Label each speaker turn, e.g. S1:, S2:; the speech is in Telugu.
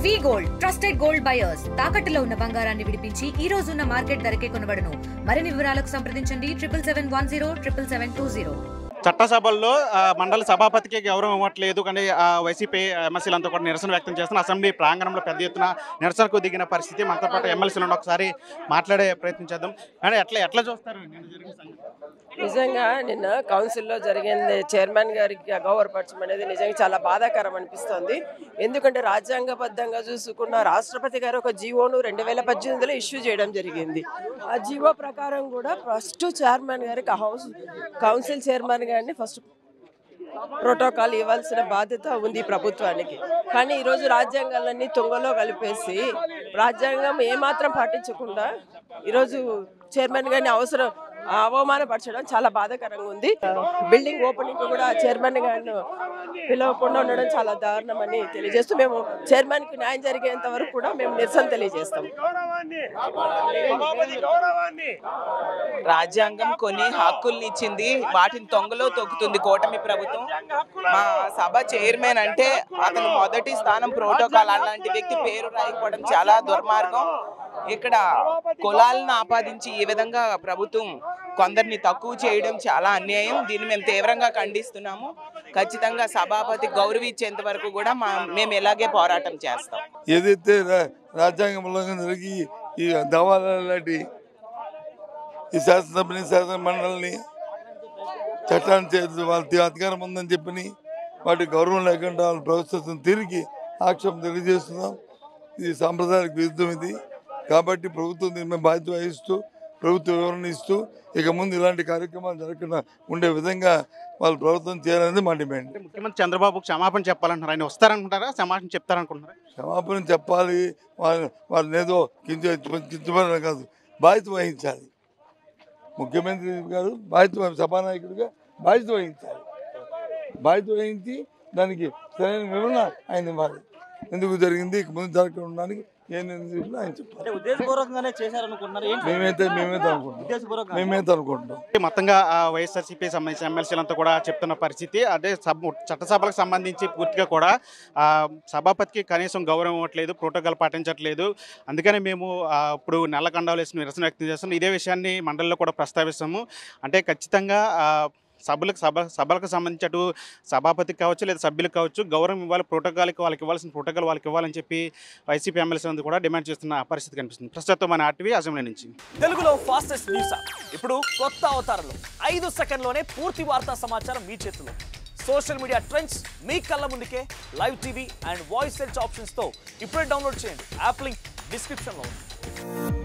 S1: వి గోల్డ్ ట్రస్టెడ్ గోల్డ్ బయర్స్ తాకట్టులో ఉన్న బంగారాన్ని విడిపించి ఈ రోజు ఉన్న మార్కెట్ ధరకే కొనబడును. మరిన్ని వివరాలకు సంప్రదించండి 77107720.
S2: చట్టసభల్లో మండలి సభాపతికి గౌరవం ఇవ్వట్లేదు కానీ వైసీపీ ఎమ్మెల్సీలంతా కూడా నిరసన వ్యక్తం చేస్తున్న అసెంబ్లీ ప్రాంగణంలో పెద్ద ఎత్తున నిరసనకు దిగిన పరిస్థితి. మనతో పాటు ఎమ్మెల్సీలను ఒకసారి మాట్లాడే ప్రయత్నం చేద్దాం. అంటే ఎట్లా చూస్తారు?
S3: నిజంగా నిన్న కౌన్సిల్లో జరిగింది చైర్మన్ గారికి అగౌరవపరచడం అనేది నిజంగా చాలా బాధాకరం అనిపిస్తోంది. ఎందుకంటే రాజ్యాంగబద్ధంగా చూసుకున్న రాష్ట్రపతి గారు ఒక జీవోను 2018లో ఇష్యూ చేయడం జరిగింది. ఆ జీవో ప్రకారం కూడా ఫస్ట్ చైర్మన్ గారికి కౌన్సిల్ చైర్మన్ గారిని ఫస్ట్ ప్రోటోకాల్ ఇవ్వాల్సిన బాధ్యత ఉంది ప్రభుత్వానికి. కానీ ఈరోజు రాజ్యాంగాలన్నీ తుంగలో కలిపేసి రాజ్యాంగం ఏమాత్రం పాటించకుండా ఈరోజు చైర్మన్ గారిని అవమానపరచడం చాలా బాధాకరంగా ఉంది. బిల్డింగ్ ఓపెనింగ్ కూడా చైర్మన్ గారిని పిలవకుండా ఉండడం చాలా దారుణమని తెలియజేస్తూ మేము చైర్మన్ కి న్యాయం జరిగేంత వరకు కూడా మేము నిరసన తెలియజేస్తాం.
S4: రాజ్యాంగం కొన్ని హక్కుల్ని ఇచ్చింది, వాటిని తొంగలో తొక్కుతుంది కూటమి ప్రభుత్వం. మా సభ చైర్మన్ అంటే అతను మొదటి స్థానం ప్రోటోకాల్, అలాంటి వ్యక్తి పేరు రాయకపోవడం చాలా దుర్మార్గం. ఇక్కడ కులాలను ఆపాదించి ఈ విధంగా ప్రభుత్వం కొందరిని తక్కువ చేయడం చాలా అన్యాయం. దీన్ని మేము తీవ్రంగా ఖండిస్తున్నాము. ఖచ్చితంగా సభాపతి గౌరవ ఇచ్చేంత వరకు కూడా మేము ఇలాగే పోరాటం చేస్తాం.
S5: ఏదైతే రాజ్యాంగంలో జరిగి ఈ దవాల లాంటి ఈ శాసనసభని శాసన మండలిని చట్టాన్ని చేసి వాళ్ళ అధికారం ఉందని చెప్పని వాటి గౌరవం లేకుండా వాళ్ళు ప్రవర్తిస్తున్న తిరిగి ఆక్షేపం తెలియజేస్తున్నాం. ఇది సాంప్రదాయాలకు విరుద్ధం. ఇది కాబట్టి ప్రభుత్వం దీని మీద బాధ్యత వహిస్తూ ప్రభుత్వ వివరణ ఇస్తూ ఇక ముందు ఇలాంటి కార్యక్రమాలు జరగకుండా ఉండే విధంగా వాళ్ళు ప్రభుత్వం చేయాలనేది మా డిమాండ్.
S2: ముఖ్యమంత్రి చంద్రబాబు క్షమాపణ చెప్పాలంటున్నారు. ఆయన వస్తారనుకుంటారా, సమాధానం చెప్తారనుకుంటున్నారా?
S5: క్షమాపణ చెప్పాలి, వాళ్ళని ఏదో కించపడడం కాదు, బాధ్యత వహించాలి. ముఖ్యమంత్రి గారు సభానాయకుడిగా బాధ్యత వహించాలి. బాధ్యత వహించి దానికి సరైన వివరణ ఆయన ఇవ్వాలి. ఎందుకు జరిగింది, ఇక ముందు జరగకుండా ఏం ఆయన చెప్పాలి. మేమైతే అనుకుంటున్నాం.
S2: మొత్తంగా వైఎస్ఆర్సీపీ సంబంధించిన ఎమ్మెల్సీలంతా కూడా చెప్తున్న పరిస్థితి అదే. చట్టసభలకు సంబంధించి పూర్తిగా కూడా సభాపతికి కనీసం గౌరవం ఇవ్వట్లేదు, ప్రోటోకాల్ పాటించట్లేదు. అందుకని మేము ఇప్పుడు నల్లకండాలు వేసి నిరసన వ్యక్తం చేస్తున్నాం. ఇదే విషయాన్ని మండలిలో కూడా ప్రస్తావిస్తాము. అంటే ఖచ్చితంగా సభలకు సంబంధించి అటు సభాపతికి కావచ్చు లేదా సభ్యులకు కావచ్చు గౌరవం ఇవ్వాలి, ప్రోటోకాల్కి వాళ్ళకి ఇవ్వాల్సిన ప్రోటోకాల్ వాళ్ళకి ఇవ్వాలని చెప్పి వైసీపీ ఎమ్మెల్సీ కూడా డిమాండ్ చేస్తున్న పరిస్థితి కనిపిస్తుంది. ప్రస్తుతం మన ఆర్టీవీ అసెంబ్లీ నుంచి.
S6: తెలుగులో ఫాస్టెస్ట్ న్యూస్ ఇప్పుడు కొత్త అవతారంలో 5 సెకండ్లోనే పూర్తి వార్తా సమాచారం మీ చేతిలో. సోషల్ మీడియా ట్రెండ్స్ మీ కళ్ళ ముందుకే live TV and voice search ఆప్షన్స్తో ఇప్పుడే డౌన్లోడ్ చేయండి. యాప్ లింక్ డిస్క్రిప్షన్లో ఉంది.